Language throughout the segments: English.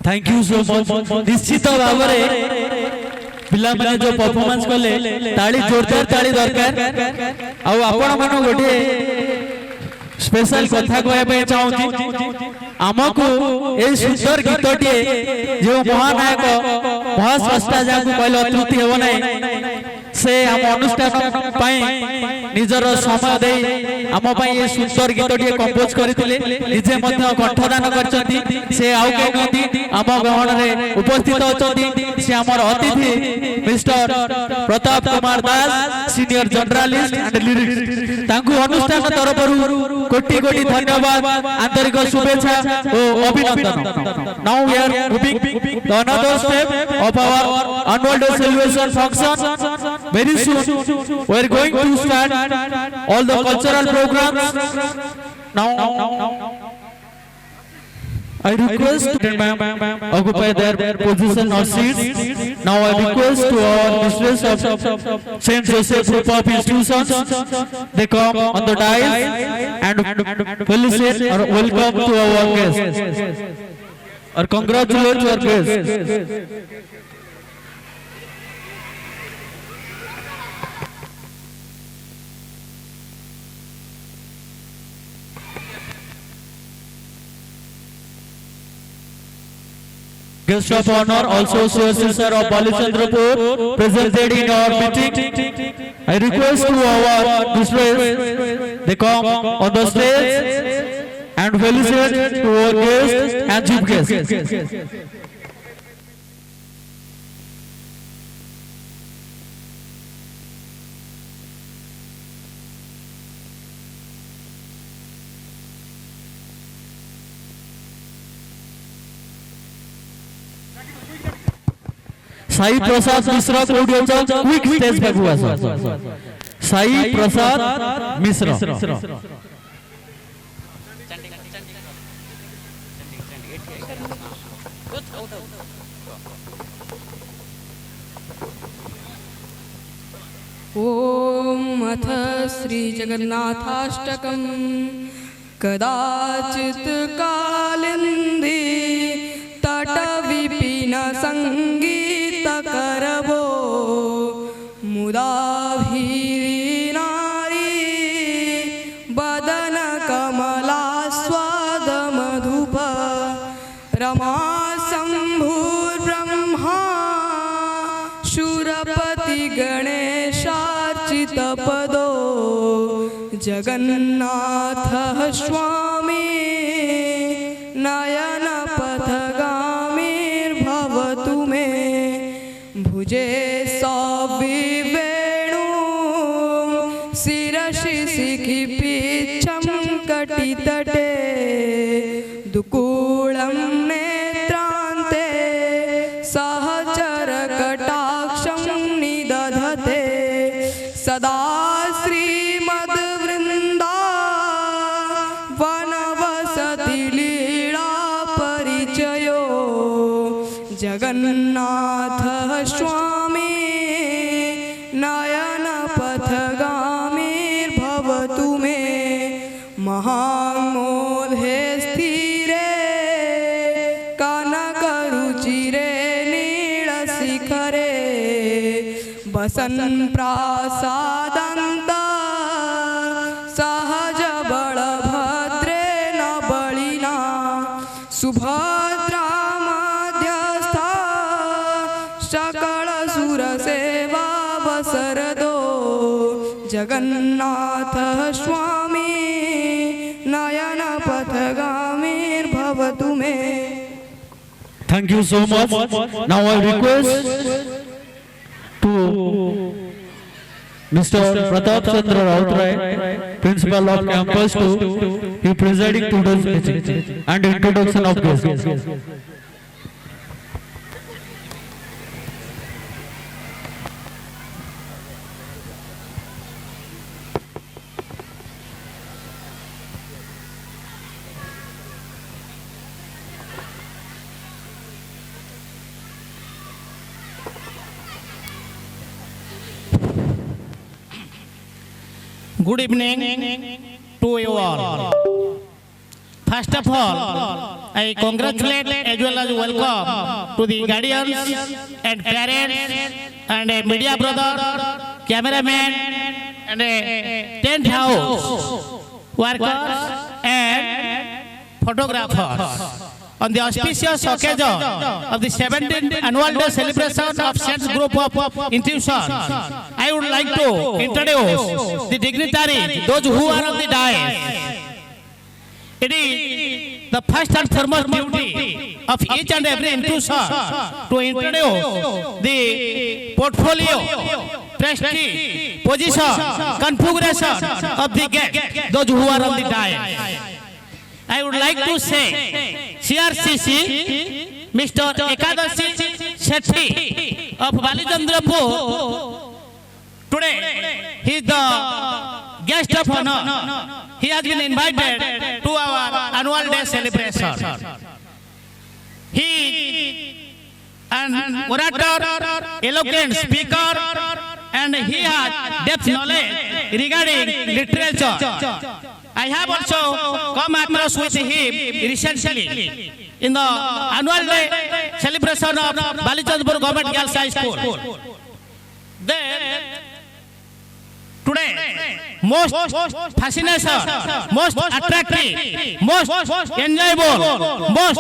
Thank you so much. निश्चित भाव पिला माने जो परफॉर्मेंस कले ताली जोरदार ताली दरकार। आ आपण मानो गोटे स्पेशल कथा कहबे चाहूची आमको ए सुंदर गीतटी जो महानायक महास्रष्टा जाकु कहले अत्रुति हेबो नै से हम अनुष्ठान पाई निजर समय दे आम पाई ये सुंदर गीतटी कंपोज करथिले निजे मध्य कंठदान करचंती से आउ केनती आम गहन रे उपस्थित अछंती से हमर अतिथि mister Pratap Kumar Das senior journalist and lyrics तांकु अनुष्ठान तरफरु कोटि कोटि धन्यवाद आंतरिक शुभेच्छा और अभिनंदन। Now we are moving the another step of our annual day celebration function. Very soon we are going to start all the cultural programs. Now I request to occupy their position or seats. Now I request to our mistress of Saint Joseph Group of Institutions, they come on the dais and felicitate or welcome to our guests or congratulate our guests. Guest of honor also Sir of Balichandrapur presented in our meeting. I request to our mistress they come on the stage and felicitate to our guests and chief guests. Sai Prasad Mishra कोडी होचा quick stage पे हुआ साई प्रसाद मिश्र ओम अथ श्री जगन्नाथाष्टकम् कदाचित् कालिंदी तट विपिन संगीत करवो मुदाभीनारी बदन कमला स्वाद मधुप रमा शंभुर्ब्रह्मा शूरपति गणेशार्चित पदो जगन्नाथः स्वामी नयन पथगामीर्भवतु मे भुजे सविवेणु शिरसि शिखिपिच्छं कटितटे दुकूलं नेत्रान्ते सहचर कटाक्षं निदधते सदा श्रीमद्वृन्दा वनवसति लीला परिचयो जगन्नाथः स्वामी नयन पथगामीर्भवतु मे महामोधे स्थिरे कनकरुचिरे नीलशिखरे वसन् प्रासादन्त सहज बलभद्रे न बलिना सुभद्रा मध्यस्था सकल सुरसेवा वसरदो जगन्नाथः स्वामी नयन पथगामीर्भवतु मे। Thank you so much. Now I request to Mr. Pratap Chandra Rautray, Principal of Campus 2, he presiding today's meeting and introduction of guests. Good evening to you all. First of all, I congratulate as well as welcome to the guardians and parents and media brother, cameraman and tent house workers and photographers. On the auspicious occasion of the 17th annual day celebration of Saints Group of Institutions, I would like to introduce the dignitaries, those who are on the dais. It is the first and foremost duty of each and every institution to introduce the portfolio, prestige, position, configuration of the guests, those who are on the dais. I would like to say CRCC, Mr. Ekadashi Sethi of Balichandrapur. Today, he is the guest of honor. He has been invited to our annual day celebration. He an orator, eloquent speaker, and he has depth knowledge regarding literature. I have also come across with him recently in the annual day celebration of Balichandrapur Government Girls High School. Then, today, most fascination, most attractive, most enjoyable, most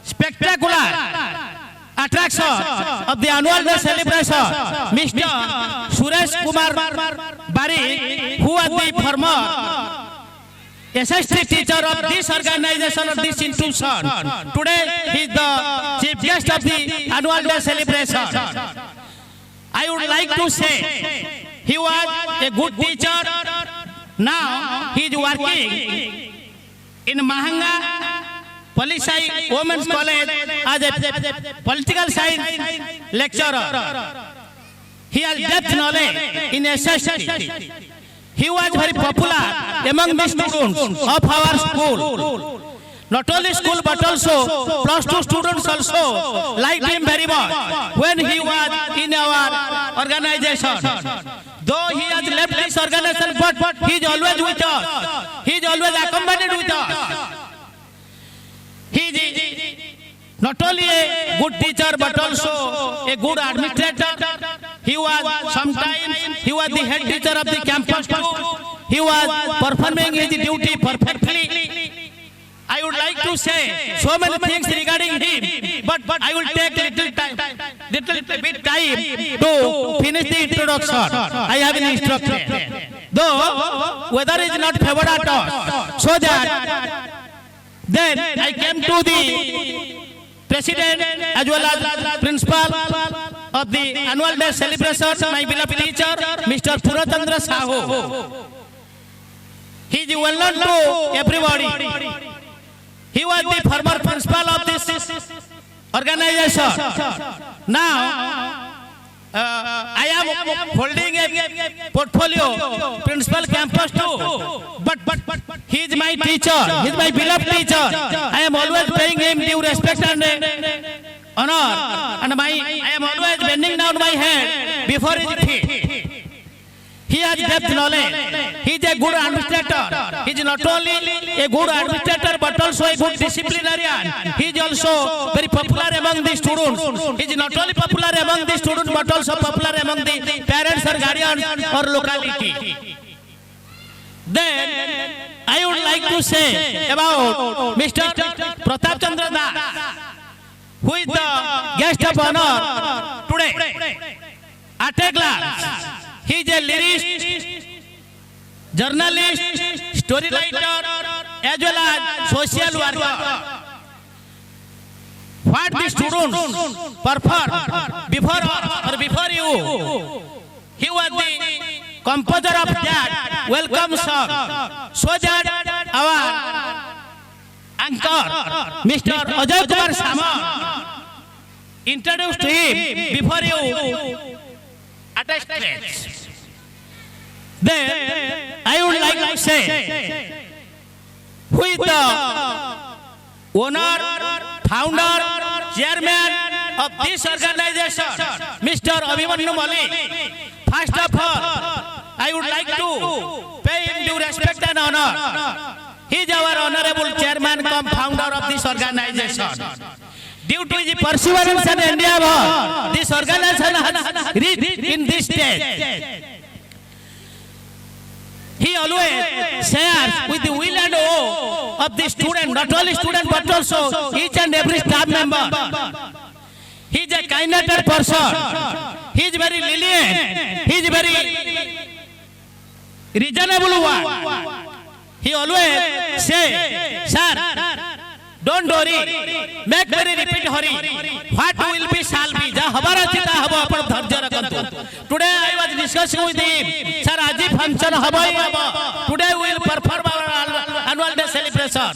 spectacular attraction of the annual day celebration, Mr. Suresh Kumar Bari, who was the former SST teacher of this organization of this institution. Today, he is the chief guest of the annual day celebration. I would like to say he was a good teacher. Now he is working in Mahanga Polisai Women's College as a political science lecturer. He has depth knowledge in SST. He was very popular among the students of our school. Not only school but also plus 2 students also liked him very much when he was in our organization. Though he has left this organization, but he is always with us. He is always accompanied with us. He is not only a good teacher but also a good administrator. He was sometimes he was the head teacher of the campus too. He was performing his duty perfectly. I would like to say so many things regarding him, but I will take little bit time to finish the introduction. I have been instructed. Though weather is not favored at all, so that then I came to the president as well as principal of the annual day celebration, my beloved teacher, Mr. Purachandra Sahu. He is well known to everybody. He was the former principal of this organization. Now, I am holding a portfolio, principal campus too. But he is my teacher. He is my beloved teacher. I am always paying him due respect and honor. And I am always bending down my head before his feet. He has depth knowledge. He is a good administrator. He is not only a good administrator but also a good disciplinarian. He is also very popular among the students. He is not only popular among the students but also popular among the parents or guardians or locality. Then I would like to say about Mr. Pratap Chandra Das, who is the guest of honor today. At a glance, he is a lyricist, journalist, story writer, as well as social worker. What the students perform before you, he was the composer of that welcome song, so that our anchor, Mr. Ajay Kumar Sama, introduced him before you at a stage. Then I would like to say who is the owner, founder, chairman of this organization, Mr. Abhimanyu Malik. First of all, I would like to pay him due respect and honor. He is our honorable chairman cum founder of this organization. Due to his perseverance and endeavor, this organization has reached in this stage. He always shares with the will and woe of the student, not only student but also each and every staff member. He is a kind-hearted person. He is very lenient. He is very reasonable one. He always say, sir, don't worry, make very repeat hurry. What will be shall be. Ja habara chita habo apan dharja rakhantu. Today I was discussing with him, sir, aji function habo hi habo. Today we will perform our annual day celebration.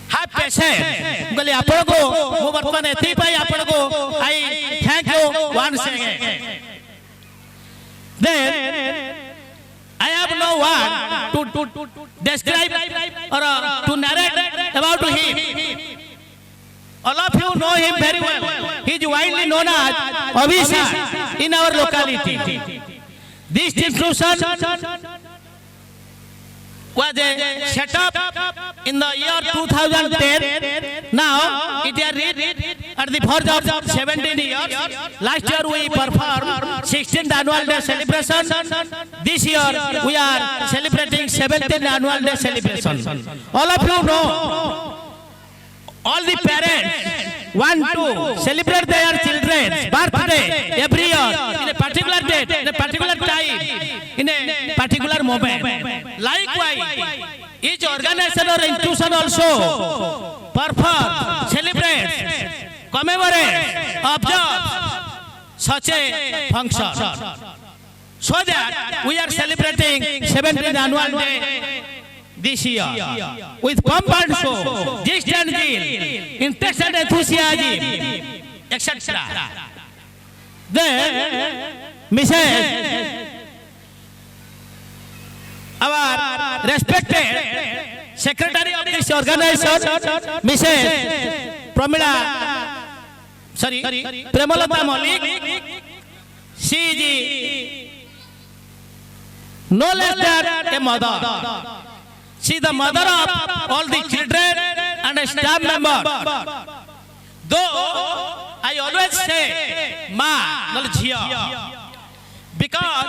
Have patience. Goli apan ko mo bartan ethi pai apan ko I thank you once again. Then I have no word to describe or to narrate about him. All of you know him very well. He is widely known as Abhisha in our locality. This institution was set up in the year 2010. Now it has reached at the verge of 17 years. Last year we performed 16th annual day celebration. This year we are celebrating 17th annual day celebration. All of you know, all the parents want to celebrate their children's birthday every year in a particular date, in a particular time, in a particular moment. Likewise, each organization or institution also perform, celebrate, commemorate, observe such a function. So that we are celebrating 17th annual day this year with pomp and show, zest and zeal, interest and enthusiasm, etc. Then, Mrs. our respected secretary of this organization, Mrs. Premalata Malik, she is no less than a mother. She is the mother of all the children and a staff member. Though I always say Ma, not Jia, because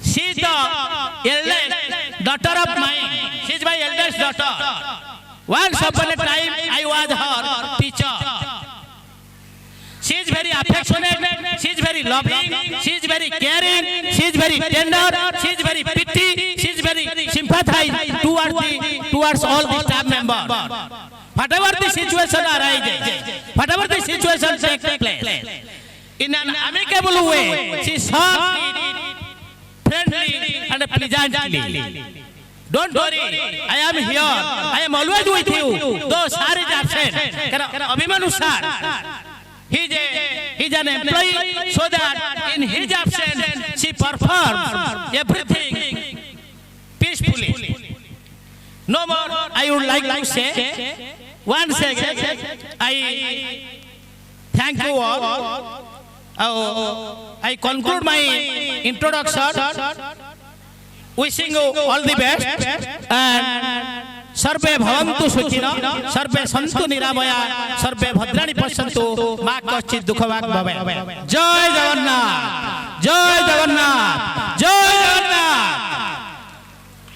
she is the eldest daughter of mine. She is my eldest daughter. Once upon a time, I was her teacher. She is very affectionate, she is very loving, she is very caring, she is very tender, she is very pity, she is very sympathizing towards all the staff members. Whatever the situation arises, whatever the situation takes place, in an amicable way, she is soft, friendly and pleasantly. Don't worry, I am here, I am always with you, though sir is absent. Abhimanyu sir, he is an employee, so that in his absence, she performs everything peacefully. No more, I would like to say, once again, I thank you all. I conclude my introduction, wishing you all the best, and सर्वे भवन्तु सुखिनः सर्वे सन्तु निरामया सर्वे भद्राणि पश्यन्तु मा कश्चित् दुःखभाग् भवेत्। जय जगन्नाथ, जय जगन्नाथ, जय जगन्नाथ।